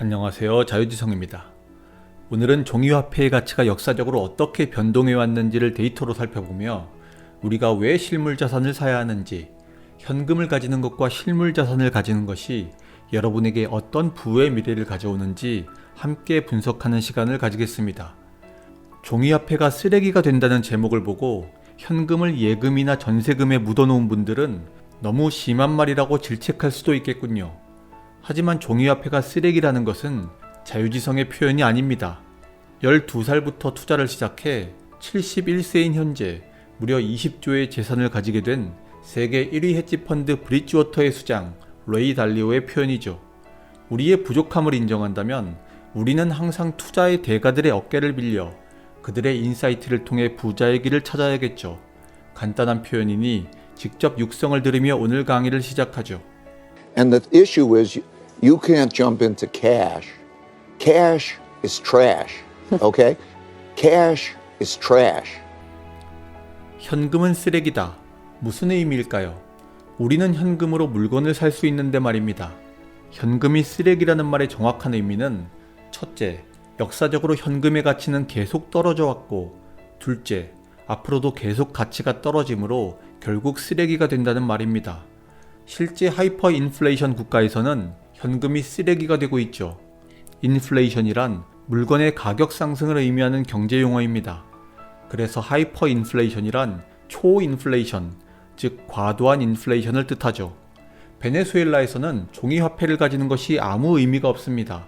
안녕하세요. 자유지성입니다. 오늘은 종이화폐의 가치가 역사적으로 어떻게 변동해 왔는지를 데이터로 살펴보며 우리가 왜 실물자산을 사야 하는지, 현금을 가지는 것과 실물자산을 가지는 것이 여러분에게 어떤 부의 미래를 가져오는지 함께 분석하는 시간을 가지겠습니다. 종이화폐가 쓰레기가 된다는 제목을 보고 현금을 예금이나 전세금에 묻어놓은 분들은 너무 심한 말이라고 질책할 수도 있겠군요. 하지만 종이화폐가 쓰레기라는 것은 자유지성의 표현이 아닙니다. 12살부터 투자를 시작해 71세인 현재 무려 20조의 재산을 가지게 된 세계 1위 헤지펀드 브릿지워터의 수장 레이 달리오의 표현이죠. 우리의 부족함을 인정한다면 우리는 항상 투자의 대가들의 어깨를 빌려 그들의 인사이트를 통해 부자의 길을 찾아야겠죠. 간단한 표현이니 직접 육성을 들으며 오늘 강의를 시작하죠. And the issue is you can't jump into cash. Cash is trash. Okay? Cash is trash. 현금은 쓰레기다. 무슨 의미일까요? 우리는 현금으로 물건을 살 수 있는데 말입니다. 현금이 쓰레기라는 말의 정확한 의미는 첫째, 역사적으로 현금의 가치는 계속 떨어져 왔고, 둘째, 앞으로도 계속 가치가 떨어지므로 결국 쓰레기가 된다는 말입니다. 실제 하이퍼 인플레이션 국가에서는 현금이 쓰레기가 되고 있죠. 인플레이션이란 물건의 가격 상승을 의미하는 경제 용어입니다. 그래서 하이퍼 인플레이션이란 초인플레이션, 즉 과도한 인플레이션을 뜻하죠. 베네수엘라에서는 종이화폐를 가지는 것이 아무 의미가 없습니다.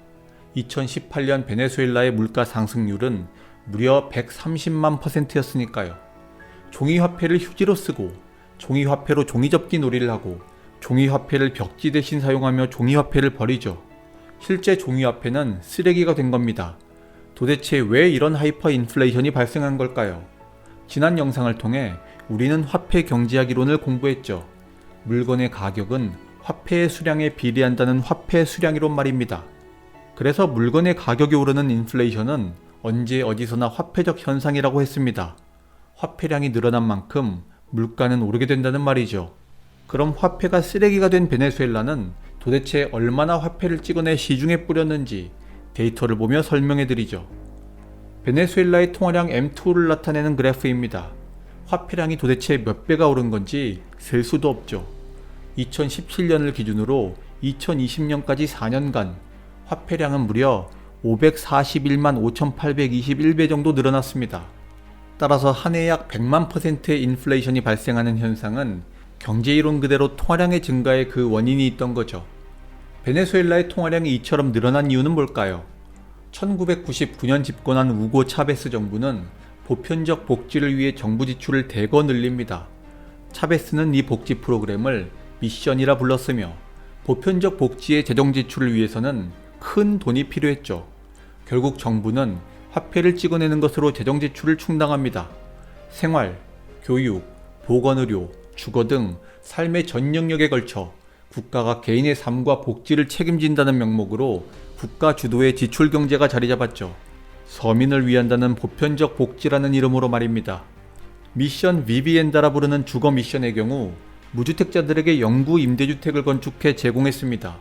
2018년 베네수엘라의 물가 상승률은 무려 130만 %였으니까요. 종이화폐를 휴지로 쓰고 종이화폐로 종이접기 놀이를 하고 종이화폐를 벽지 대신 사용하며 종이화폐를 버리죠. 실제 종이화폐는 쓰레기가 된 겁니다. 도대체 왜 이런 하이퍼 인플레이션이 발생한 걸까요? 지난 영상을 통해 우리는 화폐 경제학 이론을 공부했죠. 물건의 가격은 화폐의 수량에 비례한다는 화폐 수량 이론 말입니다. 그래서 물건의 가격이 오르는 인플레이션은 언제 어디서나 화폐적 현상이라고 했습니다. 화폐량이 늘어난 만큼 물가는 오르게 된다는 말이죠. 그럼 화폐가 쓰레기가 된 베네수엘라는 도대체 얼마나 화폐를 찍어내 시중에 뿌렸는지 데이터를 보며 설명해 드리죠. 베네수엘라의 통화량 M2를 나타내는 그래프입니다. 화폐량이 도대체 몇 배가 오른 건지 셀 수도 없죠. 2017년을 기준으로 2020년까지 4년간 화폐량은 무려 541만 5,821배 정도 늘어났습니다. 따라서 한 해 약 100만 %의 인플레이션이 발생하는 현상은 경제이론 그대로 통화량의 증가에 그 원인이 있던 거죠. 베네수엘라의 통화량이 이처럼 늘어난 이유는 뭘까요? 1999년 집권한 우고 차베스 정부는 보편적 복지를 위해 정부 지출을 대거 늘립니다. 차베스는 이 복지 프로그램을 미션이라 불렀으며 보편적 복지의 재정 지출을 위해서는 큰 돈이 필요했죠. 결국 정부는 화폐를 찍어내는 것으로 재정 지출을 충당합니다. 생활, 교육, 보건의료, 주거 등 삶의 전 영역에 걸쳐 국가가 개인의 삶과 복지를 책임진다는 명목으로 국가 주도의 지출 경제가 자리 잡았죠. 서민을 위한다는 보편적 복지라는 이름으로 말입니다. 미션 비비엔다라 부르는 주거 미션의 경우 무주택자들에게 영구 임대주택을 건축해 제공했습니다.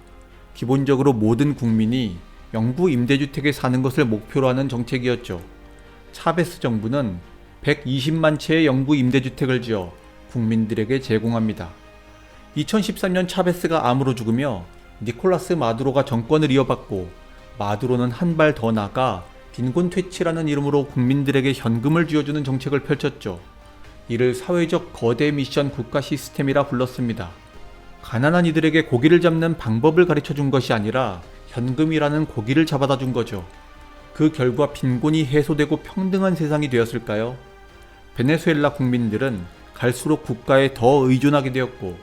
기본적으로 모든 국민이 영구 임대주택에 사는 것을 목표로 하는 정책이었죠. 차베스 정부는 120만 채의 영구 임대주택을 지어 국민들에게 제공합니다. 2013년 차베스가 암으로 죽으며 니콜라스 마두로가 정권을 이어받고 마두로는 한 발 더 나아가 빈곤 퇴치라는 이름으로 국민들에게 현금을 쥐어주는 정책을 펼쳤죠. 이를 사회적 거대 미션 국가 시스템이라 불렀습니다. 가난한 이들에게 고기를 잡는 방법을 가르쳐준 것이 아니라 현금이라는 고기를 잡아다 준 거죠. 그 결과 빈곤이 해소되고 평등한 세상이 되었을까요? 베네수엘라 국민들은 갈수록 국가에 더 의존하게 되었고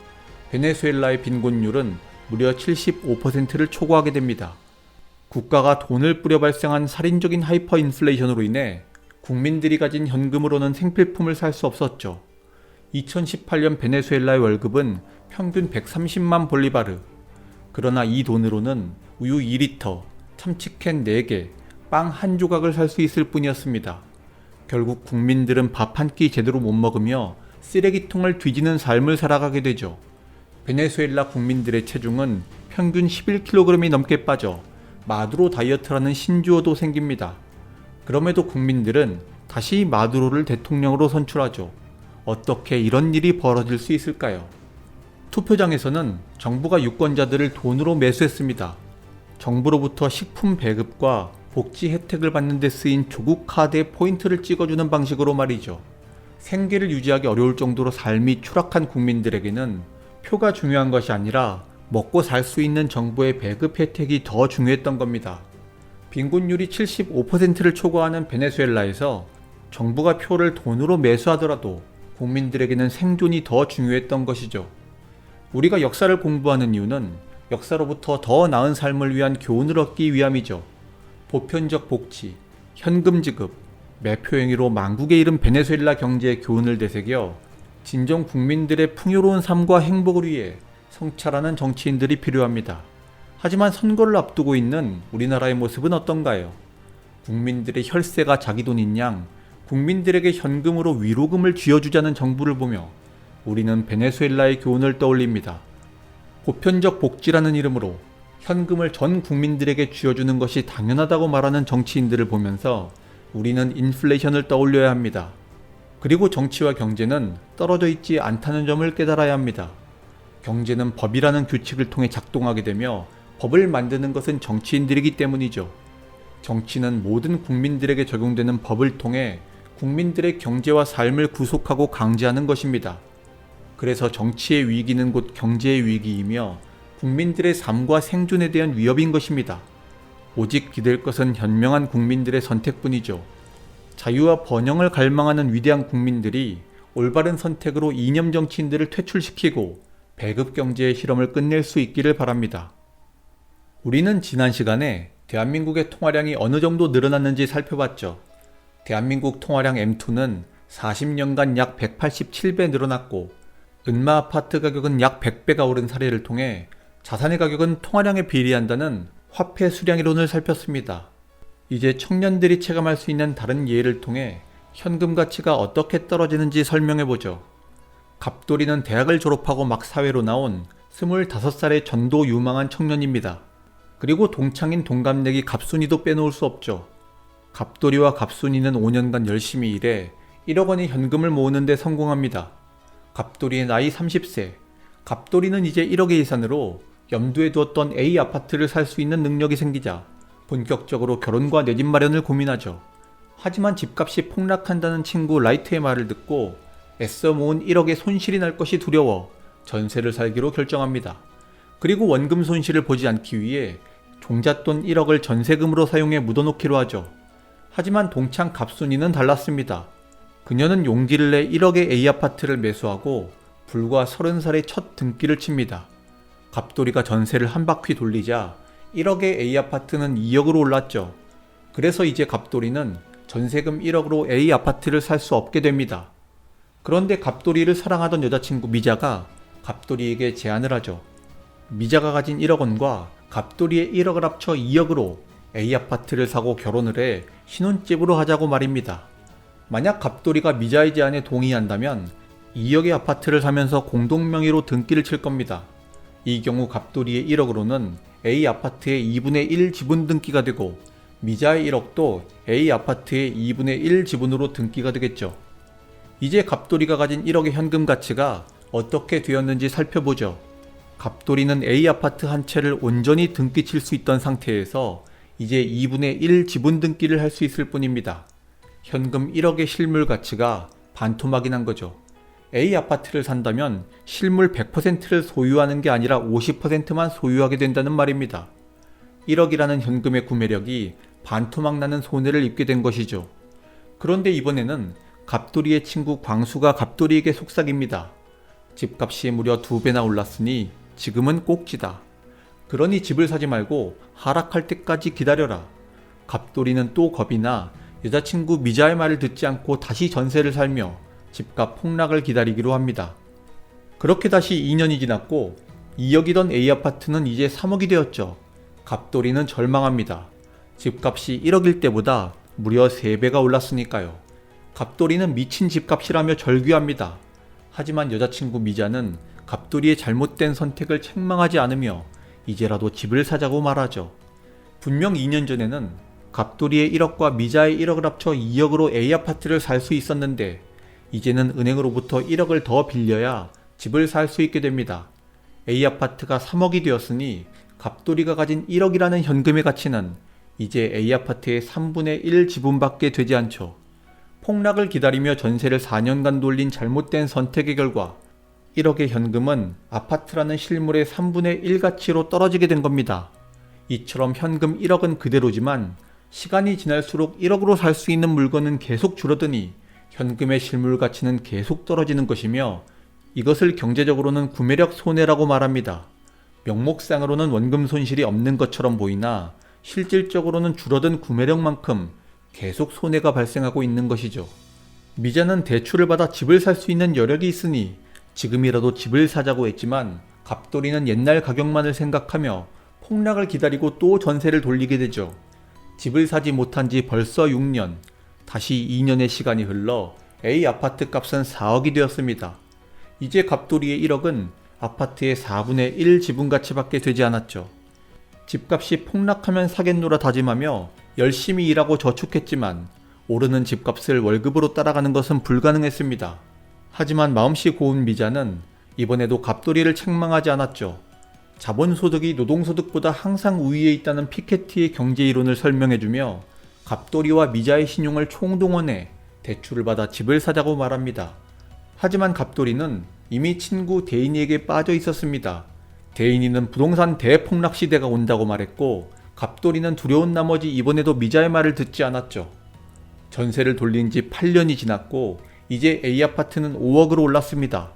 베네수엘라의 빈곤율은 무려 75%를 초과하게 됩니다. 국가가 돈을 뿌려 발생한 살인적인 하이퍼 인플레이션으로 인해 국민들이 가진 현금으로는 생필품을 살 수 없었죠. 2018년 베네수엘라의 월급은 평균 130만 볼리바르. 그러나 이 돈으로는 우유 2리터, 참치캔 4개, 빵 한 조각을 살 수 있을 뿐이었습니다. 결국 국민들은 밥 한 끼 제대로 못 먹으며 쓰레기통을 뒤지는 삶을 살아가게 되죠. 베네수엘라 국민들의 체중은 평균 11kg이 넘게 빠져 마두로 다이어트라는 신조어도 생깁니다. 그럼에도 국민들은 다시 마두로를 대통령으로 선출하죠. 어떻게 이런 일이 벌어질 수 있을까요? 투표장에서는 정부가 유권자들을 돈으로 매수했습니다. 정부로부터 식품 배급과 복지 혜택을 받는 데 쓰인 조국 카드에 포인트를 찍어주는 방식으로 말이죠. 생계를 유지하기 어려울 정도로 삶이 추락한 국민들에게는 표가 중요한 것이 아니라 먹고 살 수 있는 정부의 배급 혜택이 더 중요했던 겁니다. 빈곤율이 75%를 초과하는 베네수엘라에서 정부가 표를 돈으로 매수하더라도 국민들에게는 생존이 더 중요했던 것이죠. 우리가 역사를 공부하는 이유는 역사로부터 더 나은 삶을 위한 교훈을 얻기 위함이죠. 보편적 복지, 현금 지급, 매표 행위로 망국에 이른 베네수엘라 경제의 교훈을 되새겨 진정 국민들의 풍요로운 삶과 행복을 위해 성찰하는 정치인들이 필요합니다. 하지만 선거를 앞두고 있는 우리나라의 모습은 어떤가요? 국민들의 혈세가 자기 돈인 양 국민들에게 현금으로 위로금을 쥐어주자는 정부를 보며 우리는 베네수엘라의 교훈을 떠올립니다. 보편적 복지라는 이름으로 현금을 전 국민들에게 쥐어주는 것이 당연하다고 말하는 정치인들을 보면서 우리는 인플레이션을 떠올려야 합니다. 그리고 정치와 경제는 떨어져 있지 않다는 점을 깨달아야 합니다. 경제는 법이라는 규칙을 통해 작동하게 되며 법을 만드는 것은 정치인들이기 때문이죠. 정치는 모든 국민들에게 적용되는 법을 통해 국민들의 경제와 삶을 구속하고 강제하는 것입니다. 그래서 정치의 위기는 곧 경제의 위기이며 국민들의 삶과 생존에 대한 위협인 것입니다. 오직 기댈 것은 현명한 국민들의 선택뿐이죠. 자유와 번영을 갈망하는 위대한 국민들이 올바른 선택으로 이념 정치인들을 퇴출시키고 배급 경제의 실험을 끝낼 수 있기를 바랍니다. 우리는 지난 시간에 대한민국의 통화량이 어느 정도 늘어났는지 살펴봤죠. 대한민국 통화량 M2는 40년간 약 187배 늘어났고 은마 아파트 가격은 약 100배가 오른 사례를 통해 자산의 가격은 통화량에 비례한다는 화폐 수량이론을 살폈습니다. 이제 청년들이 체감할 수 있는 다른 예를 통해 현금 가치가 어떻게 떨어지는지 설명해보죠. 갑돌이는 대학을 졸업하고 막 사회로 나온 25살의 전도 유망한 청년입니다. 그리고 동창인 동갑내기 갑순이도 빼놓을 수 없죠. 갑돌이와 갑순이는 5년간 열심히 일해 1억 원의 현금을 모으는 데 성공합니다. 갑돌이의 나이 30세. 갑돌이는 이제 1억의 예산으로 염두에 두었던 A 아파트를 살 수 있는 능력이 생기자 본격적으로 결혼과 내 집 마련을 고민하죠. 하지만 집값이 폭락한다는 친구 라이트의 말을 듣고 애써 모은 1억의 손실이 날 것이 두려워 전세를 살기로 결정합니다. 그리고 원금 손실을 보지 않기 위해 종잣돈 1억을 전세금으로 사용해 묻어놓기로 하죠. 하지만 동창 갑순이는 달랐습니다. 그녀는 용기를 내 1억의 A아파트를 매수하고 불과 30살의 첫 등기를 칩니다. 갑돌이가 전세를 한 바퀴 돌리자 1억의 A아파트는 2억으로 올랐죠. 그래서 이제 갑돌이는 전세금 1억으로 A아파트를 살 수 없게 됩니다. 그런데 갑돌이를 사랑하던 여자친구 미자가 갑돌이에게 제안을 하죠. 미자가 가진 1억 원과 갑돌이의 1억을 합쳐 2억으로 A아파트를 사고 결혼을 해 신혼집으로 하자고 말입니다. 만약 갑돌이가 미자의 제안에 동의한다면 2억의 아파트를 사면서 공동명의로 등기를 칠 겁니다. 이 경우 갑돌이의 1억으로는 A 아파트의 2분의 1 지분 등기가 되고 미자의 1억도 A 아파트의 2분의 1 지분으로 등기가 되겠죠. 이제 갑돌이가 가진 1억의 현금 가치가 어떻게 되었는지 살펴보죠. 갑돌이는 A 아파트 한 채를 온전히 등기 칠 수 있던 상태에서 이제 2분의 1 지분 등기를 할 수 있을 뿐입니다. 현금 1억의 실물 가치가 반토막이 난 거죠. A 아파트를 산다면 실물 100%를 소유하는 게 아니라 50%만 소유하게 된다는 말입니다. 1억이라는 현금의 구매력이 반토막 나는 손해를 입게 된 것이죠. 그런데 이번에는 갑돌이의 친구 광수가 갑돌이에게 속삭입니다. 집값이 무려 2배나 올랐으니 지금은 꼭지다. 그러니 집을 사지 말고 하락할 때까지 기다려라. 갑돌이는 또 겁이 나 여자친구 미자의 말을 듣지 않고 다시 전세를 살며 집값 폭락을 기다리기로 합니다. 그렇게 다시 2년이 지났고 2억이던 A아파트는 이제 3억이 되었죠. 갑돌이는 절망합니다. 집값이 1억일 때보다 무려 3배가 올랐으니까요. 갑돌이는 미친 집값이라며 절규합니다. 하지만 여자친구 미자는 갑돌이의 잘못된 선택을 책망하지 않으며 이제라도 집을 사자고 말하죠. 분명 2년 전에는 갑돌이의 1억과 미자의 1억을 합쳐 2억으로 A아파트를 살 수 있었는데 이제는 은행으로부터 1억을 더 빌려야 집을 살 수 있게 됩니다. A아파트가 3억이 되었으니 갑돌이가 가진 1억이라는 현금의 가치는 이제 A아파트의 3분의 1 지분밖에 되지 않죠. 폭락을 기다리며 전세를 4년간 돌린 잘못된 선택의 결과 1억의 현금은 아파트라는 실물의 3분의 1 가치로 떨어지게 된 겁니다. 이처럼 현금 1억은 그대로지만 시간이 지날수록 1억으로 살 수 있는 물건은 계속 줄어드니 현금의 실물 가치는 계속 떨어지는 것이며 이것을 경제적으로는 구매력 손해라고 말합니다. 명목상으로는 원금 손실이 없는 것처럼 보이나 실질적으로는 줄어든 구매력만큼 계속 손해가 발생하고 있는 것이죠. 미자는 대출을 받아 집을 살 수 있는 여력이 있으니 지금이라도 집을 사자고 했지만 갑돌이는 옛날 가격만을 생각하며 폭락을 기다리고 또 전세를 돌리게 되죠. 집을 사지 못한 지 벌써 6년, 다시 2년의 시간이 흘러 A 아파트 값은 4억이 되었습니다. 이제 갑돌이의 1억은 아파트의 4분의 1 지분가치밖에 되지 않았죠. 집값이 폭락하면 사겠노라 다짐하며 열심히 일하고 저축했지만 오르는 집값을 월급으로 따라가는 것은 불가능했습니다. 하지만 마음씨 고운 미자는 이번에도 갑돌이를 책망하지 않았죠. 자본소득이 노동소득보다 항상 우위에 있다는 피케티의 경제이론을 설명해주며 갑돌이와 미자의 신용을 총동원해 대출을 받아 집을 사자고 말합니다. 하지만 갑돌이는 이미 친구 대인이에게 빠져 있었습니다. 대인이는 부동산 대폭락 시대가 온다고 말했고 갑돌이는 두려운 나머지 이번에도 미자의 말을 듣지 않았죠. 전세를 돌린 지 8년이 지났고 이제 A아파트는 5억으로 올랐습니다.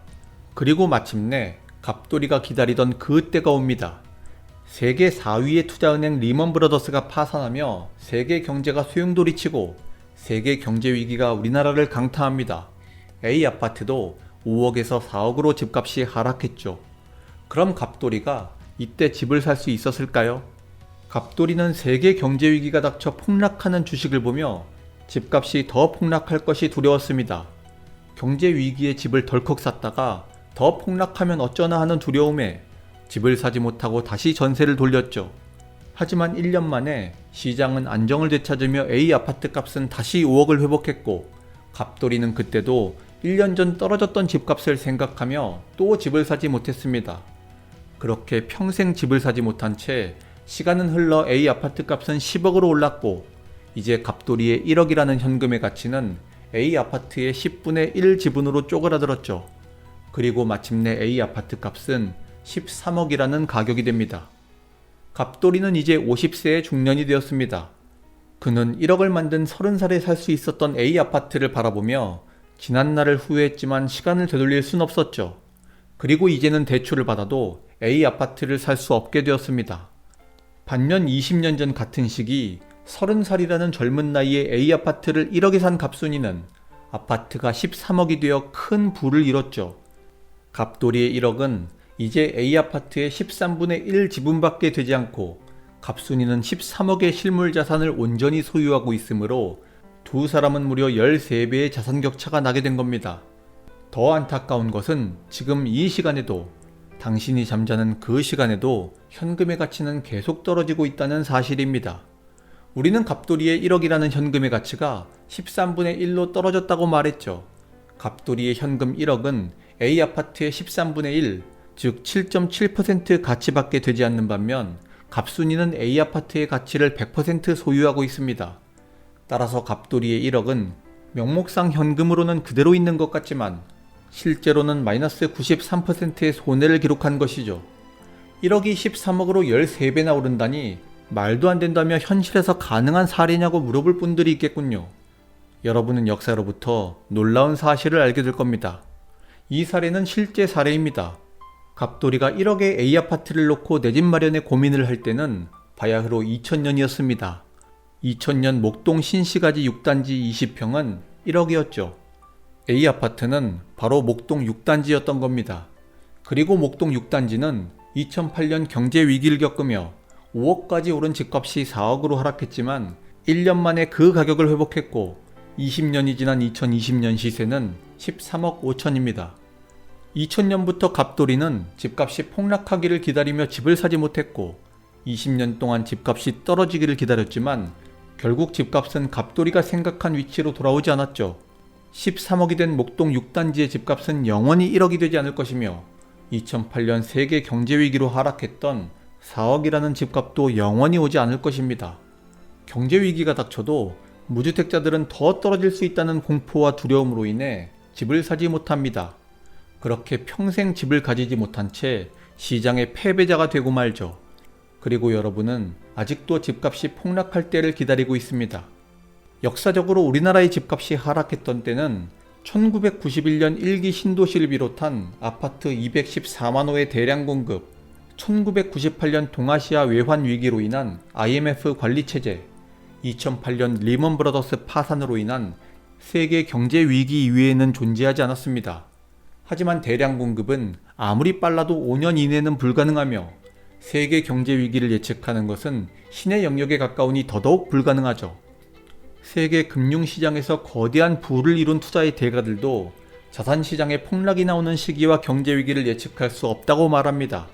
그리고 마침내 갑돌이가 기다리던 그 때가 옵니다. 세계 4위의 투자은행 리먼브러더스가 파산하며 세계 경제가 소용돌이치고 세계 경제 위기가 우리나라를 강타합니다. A아파트도 5억에서 4억으로 집값이 하락했죠. 그럼 갑돌이가 이때 집을 살 수 있었을까요? 갑돌이는 세계 경제 위기가 닥쳐 폭락하는 주식을 보며 집값이 더 폭락할 것이 두려웠습니다. 경제 위기에 집을 덜컥 샀다가 더 폭락하면 어쩌나 하는 두려움에 집을 사지 못하고 다시 전세를 돌렸죠. 하지만 1년 만에 시장은 안정을 되찾으며 A아파트 값은 다시 5억을 회복했고 갑돌이는 그때도 1년 전 떨어졌던 집값을 생각하며 또 집을 사지 못했습니다. 그렇게 평생 집을 사지 못한 채 시간은 흘러 A아파트 값은 10억으로 올랐고 이제 갑돌이의 1억이라는 현금의 가치는 A아파트의 10분의 1 지분으로 쪼그라들었죠. 그리고 마침내 A아파트 값은 13억이라는 가격이 됩니다. 갑돌이는 이제 50세의 중년이 되었습니다. 그는 1억을 만든 30살에 살 수 있었던 A아파트를 바라보며 지난날을 후회했지만 시간을 되돌릴 순 없었죠. 그리고 이제는 대출을 받아도 A아파트를 살 수 없게 되었습니다. 반면 20년 전 같은 시기 30살이라는 젊은 나이에 A아파트를 1억에 산 갑순이는 아파트가 13억이 되어 큰 부를 이뤘죠. 갑돌이의 1억은 이제 A아파트의 13분의 1 지분밖에 되지 않고 갑순이는 13억의 실물 자산을 온전히 소유하고 있으므로 두 사람은 무려 13배의 자산 격차가 나게 된 겁니다. 더 안타까운 것은 지금 이 시간에도 당신이 잠자는 그 시간에도 현금의 가치는 계속 떨어지고 있다는 사실입니다. 우리는 갑돌이의 1억이라는 현금의 가치가 13분의 1로 떨어졌다고 말했죠. 갑돌이의 현금 1억은 A아파트의 13분의 1, 즉 7.7% 가치밖에 되지 않는 반면 갑순이는 A아파트의 가치를 100% 소유하고 있습니다. 따라서 갑돌이의 1억은 명목상 현금으로는 그대로 있는 것 같지만 실제로는 마이너스 93%의 손해를 기록한 것이죠. 1억이 13억으로 13배나 오른다니 말도 안 된다며 현실에서 가능한 사례냐고 물어볼 분들이 있겠군요. 여러분은 역사로부터 놀라운 사실을 알게 될 겁니다. 이 사례는 실제 사례입니다. 갑돌이가 1억의 A아파트를 놓고 내 집 마련에 고민을 할 때는 바야흐로 2000년이었습니다. 2000년 목동 신시가지 6단지 20평은 1억이었죠. A아파트는 바로 목동 6단지였던 겁니다. 그리고 목동 6단지는 2008년 경제 위기를 겪으며 5억까지 오른 집값이 4억으로 하락했지만 1년 만에 그 가격을 회복했고 20년이 지난 2020년 시세는 13억 5천입니다. 2000년부터 갑돌이는 집값이 폭락하기를 기다리며 집을 사지 못했고 20년 동안 집값이 떨어지기를 기다렸지만 결국 집값은 갑돌이가 생각한 위치로 돌아오지 않았죠. 13억이 된 목동 6단지의 집값은 영원히 1억이 되지 않을 것이며 2008년 세계 경제위기로 하락했던 4억이라는 집값도 영원히 오지 않을 것입니다. 경제위기가 닥쳐도 무주택자들은 더 떨어질 수 있다는 공포와 두려움으로 인해 집을 사지 못합니다. 그렇게 평생 집을 가지지 못한 채 시장의 패배자가 되고 말죠. 그리고 여러분은 아직도 집값이 폭락할 때를 기다리고 있습니다. 역사적으로 우리나라의 집값이 하락했던 때는 1991년 1기 신도시를 비롯한 아파트 214만 호의 대량 공급, 1998년 동아시아 외환 위기로 인한 IMF 관리 체제, 2008년 리먼 브라더스 파산으로 인한 세계 경제 위기 이외에는 존재하지 않았습니다. 하지만 대량 공급은 아무리 빨라도 5년 이내는 불가능하며 세계 경제 위기를 예측하는 것은 신의 영역에 가까우니 더더욱 불가능하죠. 세계 금융시장에서 거대한 부를 이룬 투자의 대가들도 자산시장의 폭락이 나오는 시기와 경제 위기를 예측할 수 없다고 말합니다.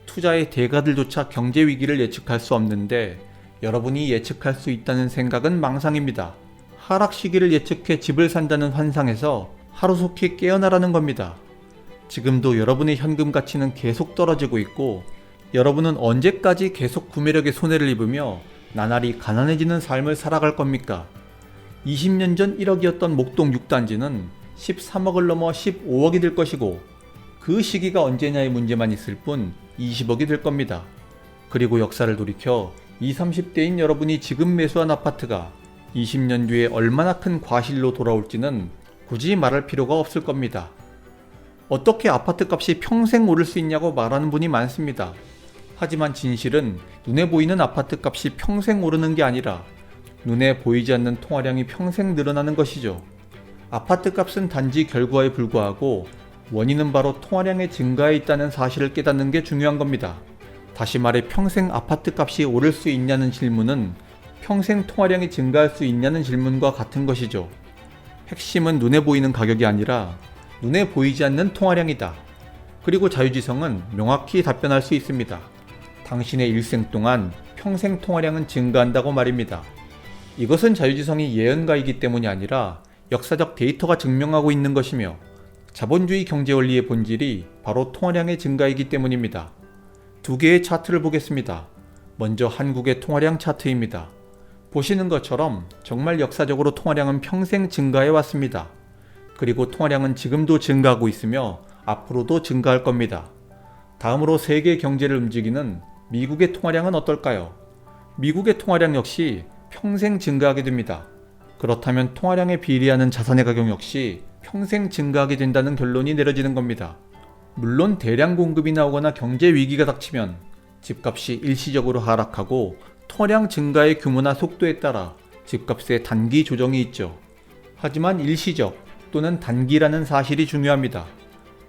투자의 대가들조차 경제 위기를 예측할 수 없는데 여러분이 예측할 수 있다는 생각은 망상입니다. 하락 시기를 예측해 집을 산다는 환상에서 하루속히 깨어나라는 겁니다. 지금도 여러분의 현금 가치는 계속 떨어지고 있고 여러분은 언제까지 계속 구매력의 손해를 입으며 나날이 가난해지는 삶을 살아갈 겁니까? 20년 전 1억이었던 목동 6단지는 13억을 넘어 15억이 될 것이고 그 시기가 언제냐의 문제만 있을 뿐 20억이 될 겁니다. 그리고 역사를 돌이켜 20, 30대인 여러분이 지금 매수한 아파트가 20년 뒤에 얼마나 큰 과실로 돌아올지는 굳이 말할 필요가 없을 겁니다. 어떻게 아파트 값이 평생 오를 수 있냐고 말하는 분이 많습니다. 하지만 진실은 눈에 보이는 아파트 값이 평생 오르는 게 아니라 눈에 보이지 않는 통화량이 평생 늘어나는 것이죠. 아파트 값은 단지 결과에 불과하고 원인은 바로 통화량의 증가에 있다는 사실을 깨닫는 게 중요한 겁니다. 다시 말해 평생 아파트 값이 오를 수 있냐는 질문은 평생 통화량이 증가할 수 있냐는 질문과 같은 것이죠. 핵심은 눈에 보이는 가격이 아니라 눈에 보이지 않는 통화량이다. 그리고 자유지성은 명확히 답변할 수 있습니다. 당신의 일생 동안 평생 통화량은 증가한다고 말입니다. 이것은 자유지성이 예언가이기 때문이 아니라 역사적 데이터가 증명하고 있는 것이며 자본주의 경제 원리의 본질이 바로 통화량의 증가이기 때문입니다. 두 개의 차트를 보겠습니다. 먼저 한국의 통화량 차트입니다. 보시는 것처럼 정말 역사적으로 통화량은 평생 증가해 왔습니다. 그리고 통화량은 지금도 증가하고 있으며 앞으로도 증가할 겁니다. 다음으로 세계 경제를 움직이는 미국의 통화량은 어떨까요? 미국의 통화량 역시 평생 증가하게 됩니다. 그렇다면 통화량에 비례하는 자산의 가격 역시 평생 증가하게 된다는 결론이 내려지는 겁니다. 물론 대량 공급이 나오거나 경제 위기가 닥치면 집값이 일시적으로 하락하고 통화량 증가의 규모나 속도에 따라 집값의 단기 조정이 있죠. 하지만 일시적 또는 단기라는 사실이 중요합니다.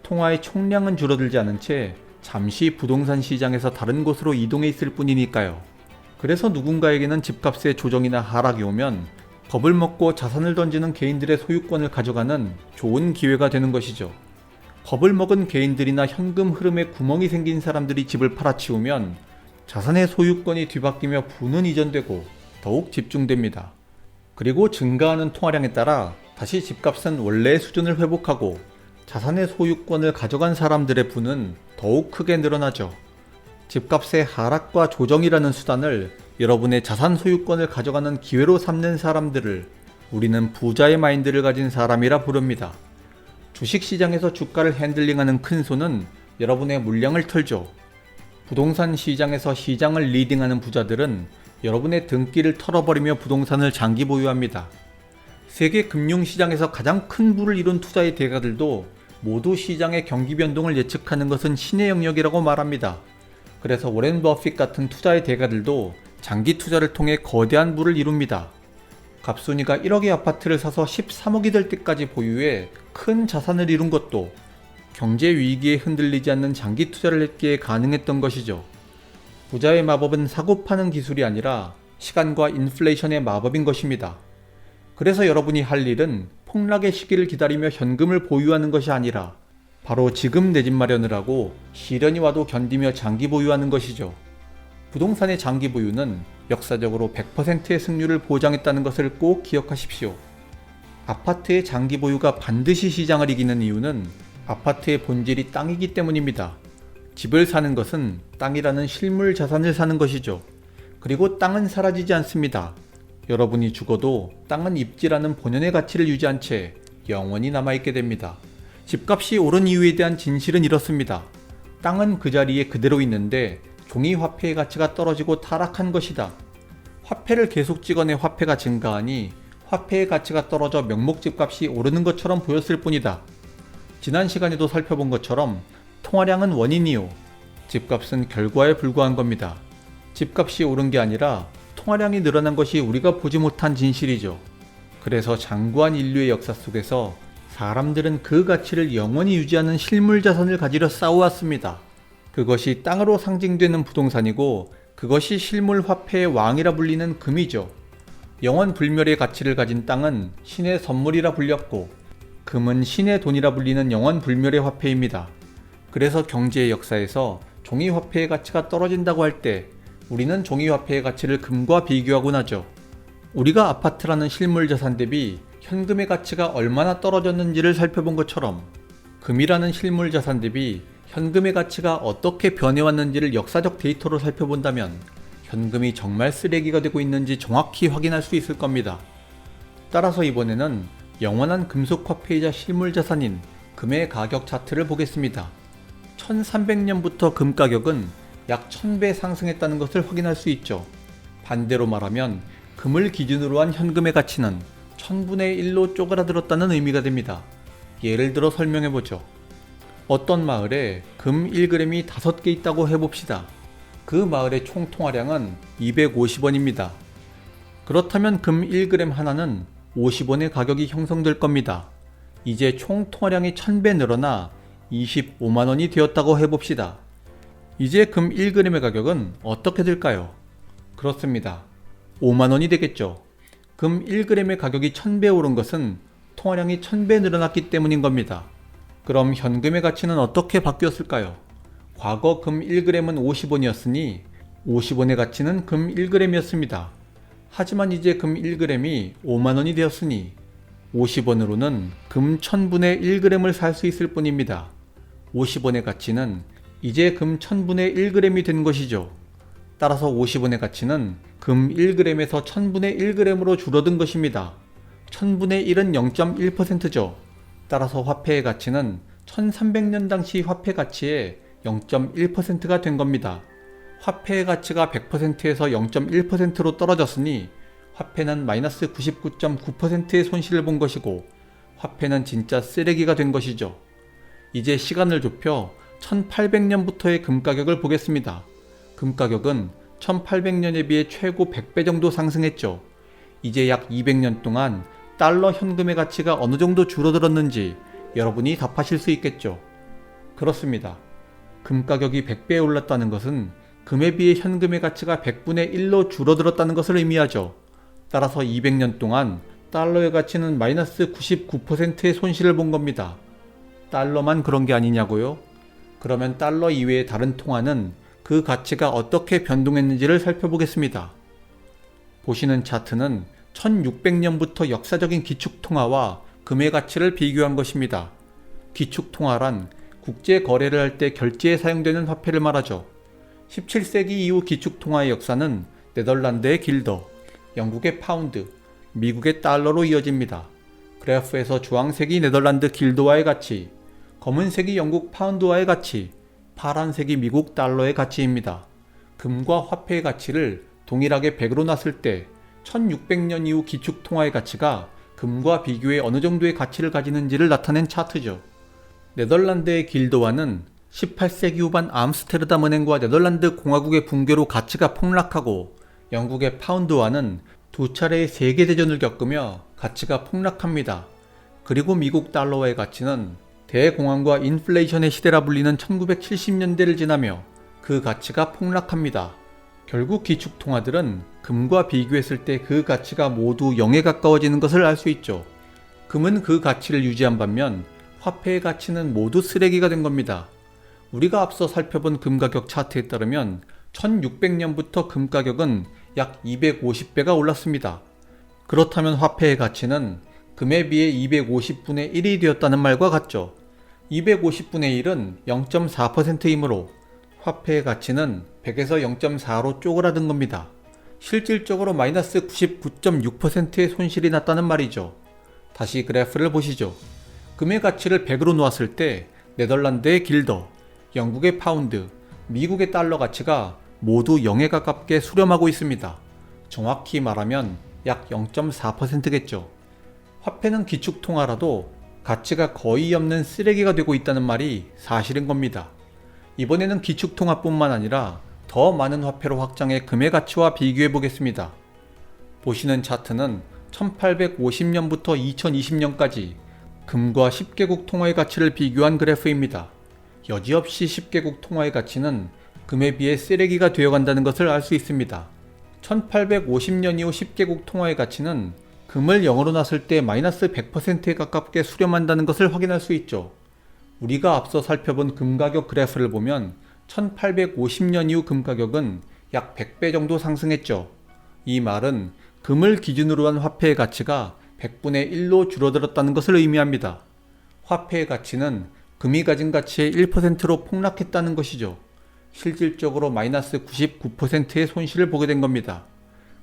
통화의 총량은 줄어들지 않은 채 잠시 부동산 시장에서 다른 곳으로 이동해 있을 뿐이니까요. 그래서 누군가에게는 집값의 조정이나 하락이 오면 겁을 먹고 자산을 던지는 개인들의 소유권을 가져가는 좋은 기회가 되는 것이죠. 겁을 먹은 개인들이나 현금 흐름에 구멍이 생긴 사람들이 집을 팔아치우면 자산의 소유권이 뒤바뀌며 부는 이전되고 더욱 집중됩니다. 그리고 증가하는 통화량에 따라 다시 집값은 원래의 수준을 회복하고 자산의 소유권을 가져간 사람들의 부는 더욱 크게 늘어나죠. 집값의 하락과 조정이라는 수단을 여러분의 자산 소유권을 가져가는 기회로 삼는 사람들을 우리는 부자의 마인드를 가진 사람이라 부릅니다. 주식시장에서 주가를 핸들링하는 큰 손은 여러분의 물량을 털죠. 부동산 시장에서 시장을 리딩하는 부자들은 여러분의 등기를 털어버리며 부동산을 장기 보유합니다. 세계 금융시장에서 가장 큰 부를 이룬 투자의 대가들도 모두 시장의 경기 변동을 예측하는 것은 신의 영역이라고 말합니다. 그래서 워렌 버핏 같은 투자의 대가들도 장기 투자를 통해 거대한 부를 이룹니다. 갑순이가 1억의 아파트를 사서 13억이 될 때까지 보유해 큰 자산을 이룬 것도 경제 위기에 흔들리지 않는 장기 투자를 했기에 가능했던 것이죠. 부자의 마법은 사고 파는 기술이 아니라 시간과 인플레이션의 마법인 것입니다. 그래서 여러분이 할 일은 폭락의 시기를 기다리며 현금을 보유하는 것이 아니라 바로 지금 내 집 마련을 하고 시련이 와도 견디며 장기 보유하는 것이죠. 부동산의 장기 보유는 역사적으로 100%의 승률을 보장했다는 것을 꼭 기억하십시오. 아파트의 장기 보유가 반드시 시장을 이기는 이유는 아파트의 본질이 땅이기 때문입니다. 집을 사는 것은 땅이라는 실물 자산을 사는 것이죠. 그리고 땅은 사라지지 않습니다. 여러분이 죽어도 땅은 입지라는 본연의 가치를 유지한 채 영원히 남아있게 됩니다. 집값이 오른 이유에 대한 진실은 이렇습니다. 땅은 그 자리에 그대로 있는데 종이 화폐의 가치가 떨어지고 타락한 것이다. 화폐를 계속 찍어내 화폐가 증가하니 화폐의 가치가 떨어져 명목 집값이 오르는 것처럼 보였을 뿐이다. 지난 시간에도 살펴본 것처럼 통화량은 원인이요. 집값은 결과에 불과한 겁니다. 집값이 오른 게 아니라 통화량이 늘어난 것이 우리가 보지 못한 진실이죠. 그래서 장구한 인류의 역사 속에서 사람들은 그 가치를 영원히 유지하는 실물 자산을 가지려 싸워왔습니다. 그것이 땅으로 상징되는 부동산이고 그것이 실물 화폐의 왕이라 불리는 금이죠. 영원 불멸의 가치를 가진 땅은 신의 선물이라 불렸고 금은 신의 돈이라 불리는 영원 불멸의 화폐입니다. 그래서 경제의 역사에서 종이 화폐의 가치가 떨어진다고 할 때 우리는 종이 화폐의 가치를 금과 비교하곤 하죠. 우리가 아파트라는 실물 자산 대비 현금의 가치가 얼마나 떨어졌는지를 살펴본 것처럼 금이라는 실물 자산 대비 현금의 가치가 어떻게 변해왔는지를 역사적 데이터로 살펴본다면 현금이 정말 쓰레기가 되고 있는지 정확히 확인할 수 있을 겁니다. 따라서 이번에는 영원한 금속 화폐이자 실물 자산인 금의 가격 차트를 보겠습니다. 1300년부터 금 가격은 약 1000배 상승했다는 것을 확인할 수 있죠. 반대로 말하면 금을 기준으로 한 현금의 가치는 1000분의 1로 쪼그라들었다는 의미가 됩니다. 예를 들어 설명해보죠. 어떤 마을에 금 1g이 5개 있다고 해봅시다. 그 마을의 총 통화량은 250원입니다. 그렇다면 금 1g 하나는 50원의 가격이 형성될 겁니다. 이제 총 통화량이 1000배 늘어나 25만원이 되었다고 해봅시다. 이제 금 1g의 가격은 어떻게 될까요? 그렇습니다. 5만원이 되겠죠. 금 1g의 가격이 1000배 오른 것은 통화량이 1000배 늘어났기 때문인 겁니다. 그럼 현금의 가치는 어떻게 바뀌었을까요? 과거 금 1g은 50원이었으니 50원의 가치는 금 1g이었습니다. 하지만 이제 금 1g이 5만원이 되었으니 50원으로는 금 1000분의 1g을 살 수 있을 뿐입니다. 50원의 가치는 이제 금 1000분의 1g이 된 것이죠. 따라서 50원의 가치는 금 1g에서 1000분의 1g으로 줄어든 것입니다. 1000분의 1은 0.1%죠. 따라서 화폐의 가치는 1300년 당시 화폐 가치의 0.1%가 된 겁니다. 화폐의 가치가 100%에서 0.1%로 떨어졌으니 화폐는 마이너스 99.9%의 손실을 본 것이고 화폐는 진짜 쓰레기가 된 것이죠. 이제 시간을 좁혀 1800년부터의 금 가격을 보겠습니다. 금 가격은 1800년에 비해 최고 100배 정도 상승했죠. 이제 약 200년 동안 달러 현금의 가치가 어느 정도 줄어들었는지 여러분이 답하실 수 있겠죠. 그렇습니다. 금 가격이 100배에 올랐다는 것은 금에 비해 현금의 가치가 100분의 1로 줄어들었다는 것을 의미하죠. 따라서 200년 동안 달러의 가치는 마이너스 99%의 손실을 본 겁니다. 달러만 그런 게 아니냐고요? 그러면 달러 이외의 다른 통화는 그 가치가 어떻게 변동했는지를 살펴보겠습니다. 보시는 차트는 1600년부터 역사적인 기축통화와 금의 가치를 비교한 것입니다. 기축통화란 국제 거래를 할 때 결제에 사용되는 화폐를 말하죠. 17세기 이후 기축통화의 역사는 네덜란드의 길더, 영국의 파운드, 미국의 달러로 이어집니다. 그래프에서 주황색이 네덜란드 길더와의 가치, 검은색이 영국 파운드와의 가치, 파란색이 미국 달러의 가치입니다. 금과 화폐의 가치를 동일하게 100으로 놨을 때 1600년 이후 기축통화의 가치가 금과 비교해 어느 정도의 가치를 가지는지를 나타낸 차트죠. 네덜란드의 길더화는 18세기 후반 암스테르담 은행과 네덜란드 공화국의 붕괴로 가치가 폭락하고 영국의 파운드화는 두 차례의 세계대전을 겪으며 가치가 폭락합니다. 그리고 미국 달러와의 가치는 대공황과 인플레이션의 시대라 불리는 1970년대를 지나며 그 가치가 폭락합니다. 결국 기축통화들은 금과 비교했을 때 그 가치가 모두 0에 가까워지는 것을 알 수 있죠. 금은 그 가치를 유지한 반면 화폐의 가치는 모두 쓰레기가 된 겁니다. 우리가 앞서 살펴본 금 가격 차트에 따르면 1600년부터 금 가격은 약 250배가 올랐습니다. 그렇다면 화폐의 가치는 금에 비해 250분의 1이 되었다는 말과 같죠. 250분의 1은 0.4%이므로 화폐의 가치는 100에서 0.4로 쪼그라든 겁니다. 실질적으로 마이너스 99.6%의 손실이 났다는 말이죠. 다시 그래프를 보시죠. 금의 가치를 100으로 놓았을 때 네덜란드의 길더, 영국의 파운드, 미국의 달러 가치가 모두 0에 가깝게 수렴하고 있습니다. 정확히 말하면 약 0.4%겠죠. 화폐는 기축통화라도 가치가 거의 없는 쓰레기가 되고 있다는 말이 사실인 겁니다. 이번에는 기축통화뿐만 아니라 더 많은 화폐로 확장해 금의 가치와 비교해 보겠습니다. 보시는 차트는 1850년부터 2020년까지 금과 10개국 통화의 가치를 비교한 그래프입니다. 여지없이 10개국 통화의 가치는 금에 비해 쓰레기가 되어간다는 것을 알 수 있습니다. 1850년 이후 10개국 통화의 가치는 금을 0으로 놨을 때 마이너스 100%에 가깝게 수렴한다는 것을 확인할 수 있죠. 우리가 앞서 살펴본 금 가격 그래프를 보면 1850년 이후 금 가격은 약 100배 정도 상승했죠. 이 말은 금을 기준으로 한 화폐의 가치가 100분의 1로 줄어들었다는 것을 의미합니다. 화폐의 가치는 금이 가진 가치의 1%로 폭락했다는 것이죠. 실질적으로 마이너스 99%의 손실을 보게 된 겁니다.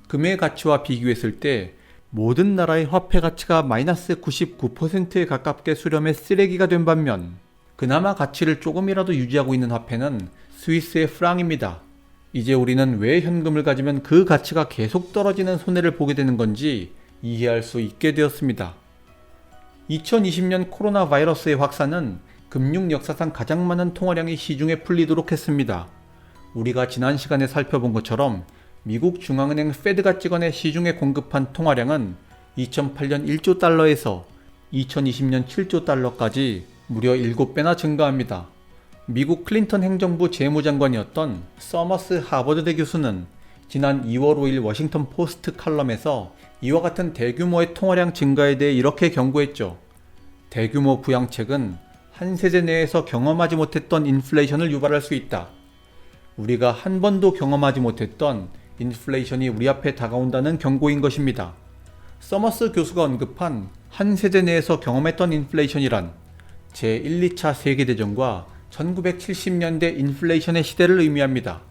금의 가치와 비교했을 때 모든 나라의 화폐 가치가 마이너스 99%에 가깝게 수렴해 쓰레기가 된 반면 그나마 가치를 조금이라도 유지하고 있는 화폐는 스위스의 프랑입니다. 이제 우리는 왜 현금을 가지면 그 가치가 계속 떨어지는 손해를 보게 되는 건지 이해할 수 있게 되었습니다. 2020년 코로나 바이러스의 확산은 금융 역사상 가장 많은 통화량이 시중에 풀리도록 했습니다. 우리가 지난 시간에 살펴본 것처럼 미국 중앙은행 페드가 찍어내 시중에 공급한 통화량은 2008년 1조 달러에서 2020년 7조 달러까지 무려 7배나 증가합니다. 미국 클린턴 행정부 재무장관이었던 서머스 하버드대 교수는 지난 2월 5일 워싱턴 포스트 칼럼에서 이와 같은 대규모의 통화량 증가에 대해 이렇게 경고했죠. 대규모 부양책은 한 세대 내에서 경험하지 못했던 인플레이션을 유발할 수 있다. 우리가 한 번도 경험하지 못했던 인플레이션이 우리 앞에 다가온다는 경고인 것입니다. 서머스 교수가 언급한 한 세대 내에서 경험했던 인플레이션이란 제1, 2차 세계대전과 1970년대 인플레이션의 시대를 의미합니다.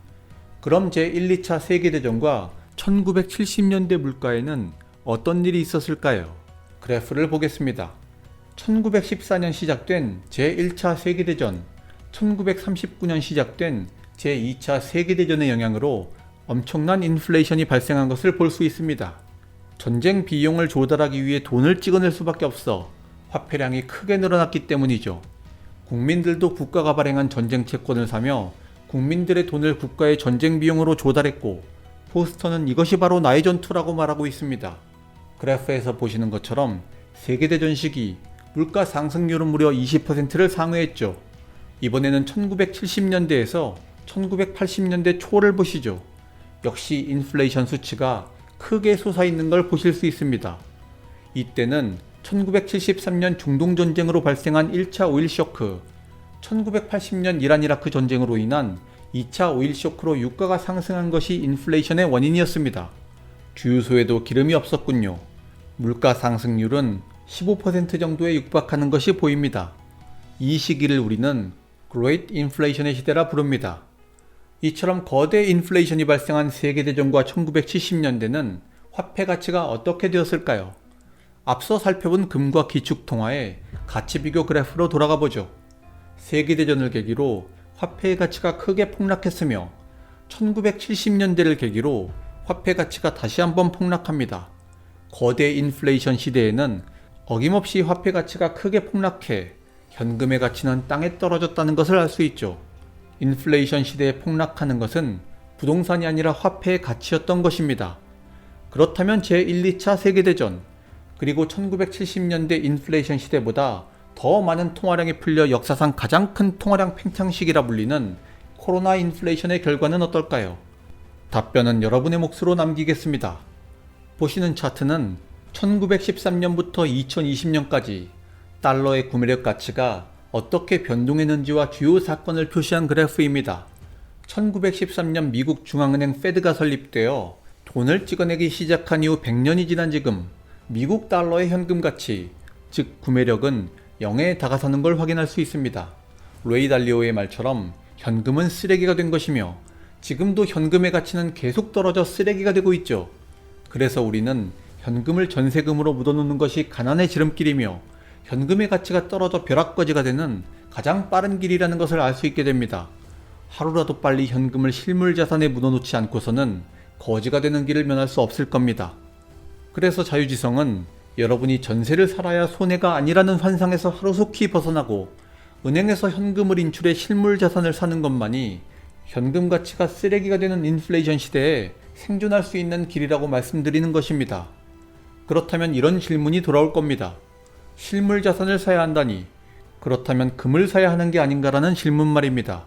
그럼 제1, 2차 세계대전과 1970년대 물가에는 어떤 일이 있었을까요? 그래프를 보겠습니다. 1914년 시작된 제1차 세계대전, 1939년 시작된 제2차 세계대전의 영향으로 엄청난 인플레이션이 발생한 것을 볼 수 있습니다. 전쟁 비용을 조달하기 위해 돈을 찍어낼 수밖에 없어 화폐량이 크게 늘어났기 때문이죠. 국민들도 국가가 발행한 전쟁 채권을 사며 국민들의 돈을 국가의 전쟁 비용으로 조달했고 포스터는 이것이 바로 나의 전투라고 말하고 있습니다. 그래프에서 보시는 것처럼 세계대전 시기 물가 상승률은 무려 20%를 상회했죠. 이번에는 1970년대에서 1980년대 초를 보시죠. 역시 인플레이션 수치가 크게 솟아있는 걸 보실 수 있습니다. 이때는 1973년 중동전쟁으로 발생한 1차 오일 쇼크, 1980년 이란-이라크 전쟁으로 인한 2차 오일 쇼크로 유가가 상승한 것이 인플레이션의 원인이었습니다. 주유소에도 기름이 없었군요. 물가 상승률은 15% 정도에 육박하는 것이 보입니다. 이 시기를 우리는 Great Inflation의 시대라 부릅니다. 이처럼 거대 인플레이션이 발생한 세계대전과 1970년대는 화폐 가치가 어떻게 되었을까요? 앞서 살펴본 금과 기축통화의 가치 비교 그래프로 돌아가 보죠. 세계대전을 계기로 화폐의 가치가 크게 폭락했으며 1970년대를 계기로 화폐 가치가 다시 한번 폭락합니다. 거대 인플레이션 시대에는 어김없이 화폐 가치가 크게 폭락해 현금의 가치는 땅에 떨어졌다는 것을 알 수 있죠. 인플레이션 시대에 폭락하는 것은 부동산이 아니라 화폐의 가치였던 것입니다. 그렇다면 제1, 2차 세계대전 그리고 1970년대 인플레이션 시대보다 더 많은 통화량이 풀려 역사상 가장 큰 통화량 팽창 시기라 불리는 코로나 인플레이션의 결과는 어떨까요? 답변은 여러분의 몫으로 남기겠습니다. 보시는 차트는 1913년부터 2020년까지 달러의 구매력 가치가 어떻게 변동했는지와 주요 사건을 표시한 그래프입니다. 1913년 미국 중앙은행 페드가 설립되어 돈을 찍어내기 시작한 이후 100년이 지난 지금 미국 달러의 현금 가치, 즉 구매력은 0에 다가서는 걸 확인할 수 있습니다. 레이 달리오의 말처럼 현금은 쓰레기가 된 것이며 지금도 현금의 가치는 계속 떨어져 쓰레기가 되고 있죠. 그래서 우리는 현금을 전세금으로 묻어놓는 것이 가난의 지름길이며 현금의 가치가 떨어져 벼락거지가 되는 가장 빠른 길이라는 것을 알 수 있게 됩니다. 하루라도 빨리 현금을 실물 자산에 묻어놓지 않고서는 거지가 되는 길을 면할 수 없을 겁니다. 그래서 자유지성은 여러분이 전세를 살아야 손해가 아니라는 환상에서 하루속히 벗어나고 은행에서 현금을 인출해 실물 자산을 사는 것만이 현금 가치가 쓰레기가 되는 인플레이션 시대에 생존할 수 있는 길이라고 말씀드리는 것입니다. 그렇다면 이런 질문이 돌아올 겁니다. 실물 자산을 사야 한다니 그렇다면 금을 사야 하는 게 아닌가라는 질문 말입니다.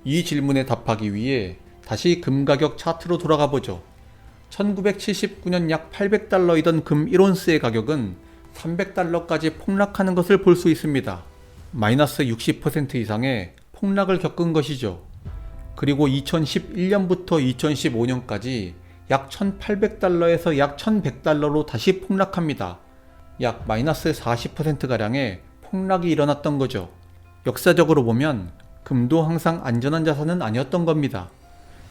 이 질문에 답하기 위해 다시 금 가격 차트로 돌아가 보죠. 1979년 약 800달러이던 금 1온스의 가격은 300달러까지 폭락하는 것을 볼 수 있습니다. 마이너스 60% 이상의 폭락을 겪은 것이죠. 그리고 2011년부터 2015년까지 약 1800달러에서 약 1100달러로 다시 폭락합니다. 약 마이너스 40%가량의 폭락이 일어났던 거죠. 역사적으로 보면 금도 항상 안전한 자산은 아니었던 겁니다.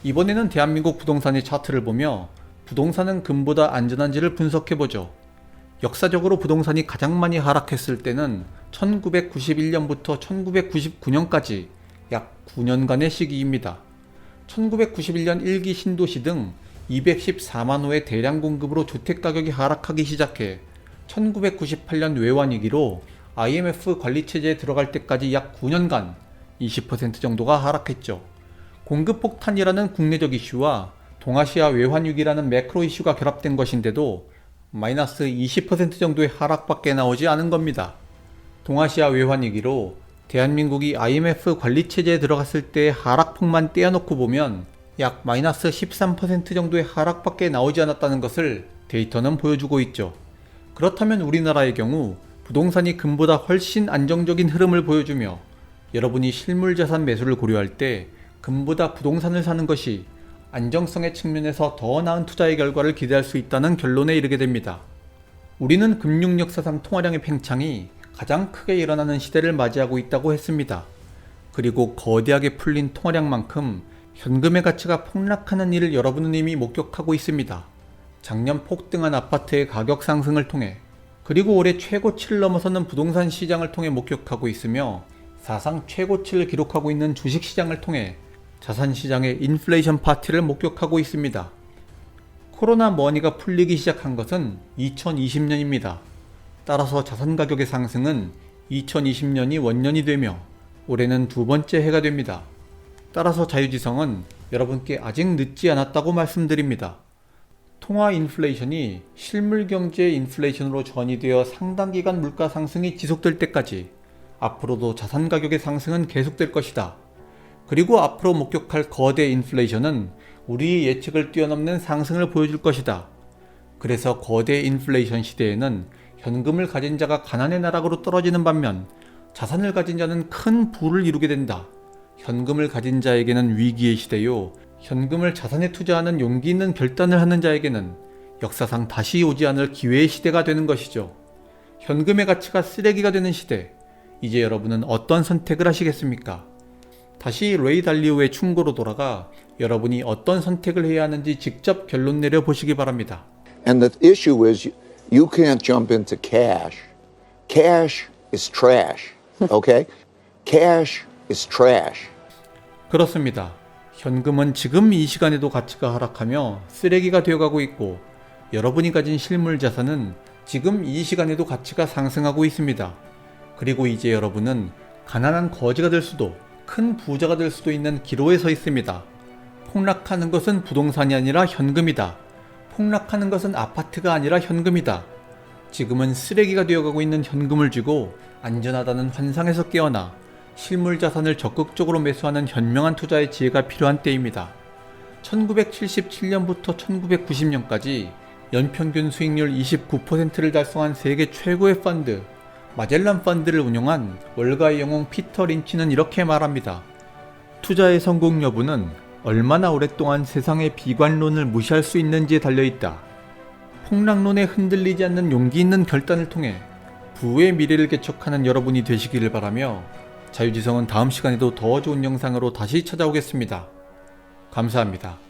이번에는 대한민국 부동산의 차트를 보며 부동산은 금보다 안전한지를 분석해보죠. 역사적으로 부동산이 가장 많이 하락했을 때는 1991년부터 1999년까지 약 9년간의 시기입니다. 1991년 1기 신도시 등 214만 호의 대량 공급으로 주택가격이 하락하기 시작해 1998년 외환위기로 IMF 관리체제에 들어갈 때까지 약 9년간 20% 정도가 하락했죠. 공급폭탄이라는 국내적 이슈와 동아시아 외환위기라는 매크로 이슈가 결합된 것인데도 마이너스 20% 정도의 하락밖에 나오지 않은 겁니다. 동아시아 외환위기로 대한민국이 IMF 관리체제에 들어갔을 때의 하락폭만 떼어놓고 보면 약 마이너스 13% 정도의 하락밖에 나오지 않았다는 것을 데이터는 보여주고 있죠. 그렇다면 우리나라의 경우 부동산이 금보다 훨씬 안정적인 흐름을 보여주며 여러분이 실물자산 매수를 고려할 때 금보다 부동산을 사는 것이 안정성의 측면에서 더 나은 투자의 결과를 기대할 수 있다는 결론에 이르게 됩니다. 우리는 금융 역사상 통화량의 팽창이 가장 크게 일어나는 시대를 맞이하고 있다고 했습니다. 그리고 거대하게 풀린 통화량만큼 현금의 가치가 폭락하는 일을 여러분은 이미 목격하고 있습니다. 작년 폭등한 아파트의 가격 상승을 통해 그리고 올해 최고치를 넘어서는 부동산 시장을 통해 목격하고 있으며 사상 최고치를 기록하고 있는 주식시장을 통해 자산시장의 인플레이션 파티를 목격하고 있습니다. 코로나 머니가 풀리기 시작한 것은 2020년입니다. 따라서 자산 가격의 상승은 2020년이 원년이 되며 올해는 두 번째 해가 됩니다. 따라서 자유지성은 여러분께 아직 늦지 않았다고 말씀드립니다. 통화 인플레이션이 실물 경제의 인플레이션으로 전이되어 상당 기간 물가 상승이 지속될 때까지 앞으로도 자산 가격의 상승은 계속될 것이다. 그리고 앞으로 목격할 거대 인플레이션은 우리의 예측을 뛰어넘는 상승을 보여줄 것이다. 그래서 거대 인플레이션 시대에는 현금을 가진 자가 가난의 나락으로 떨어지는 반면 자산을 가진 자는 큰 부를 이루게 된다. 현금을 가진 자에게는 위기의 시대요. 현금을 자산에 투자하는 용기 있는 결단을 하는 자에게는 역사상 다시 오지 않을 기회의 시대가 되는 것이죠. 현금의 가치가 쓰레기가 되는 시대. 이제 여러분은 어떤 선택을 하시겠습니까? 다시 레이 달리오의 충고로 돌아가 여러분이 어떤 선택을 해야 하는지 직접 결론 내려 보시기 바랍니다. And the issue is you can't jump into cash. Cash is trash. Okay? Cash is trash. 그렇습니다. 현금은 지금 이 시간에도 가치가 하락하며 쓰레기가 되어가고 있고 여러분이 가진 실물 자산은 지금 이 시간에도 가치가 상승하고 있습니다. 그리고 이제 여러분은 가난한 거지가 될 수도 큰 부자가 될 수도 있는 기로에 서 있습니다. 폭락하는 것은 부동산이 아니라 현금이다. 폭락하는 것은 아파트가 아니라 현금이다. 지금은 쓰레기가 되어가고 있는 현금을 쥐고 안전하다는 환상에서 깨어나 실물 자산을 적극적으로 매수하는 현명한 투자의 지혜가 필요한 때입니다. 1977년부터 1990년까지 연평균 수익률 29%를 달성한 세계 최고의 펀드 마젤란 펀드를 운영한 월가의 영웅 피터 린치는 이렇게 말합니다. 투자의 성공 여부는 얼마나 오랫동안 세상의 비관론을 무시할 수 있는지에 달려있다. 폭락론에 흔들리지 않는 용기 있는 결단을 통해 부의 미래를 개척하는 여러분이 되시기를 바라며 자유지성은 다음 시간에도 더 좋은 영상으로 다시 찾아오겠습니다. 감사합니다.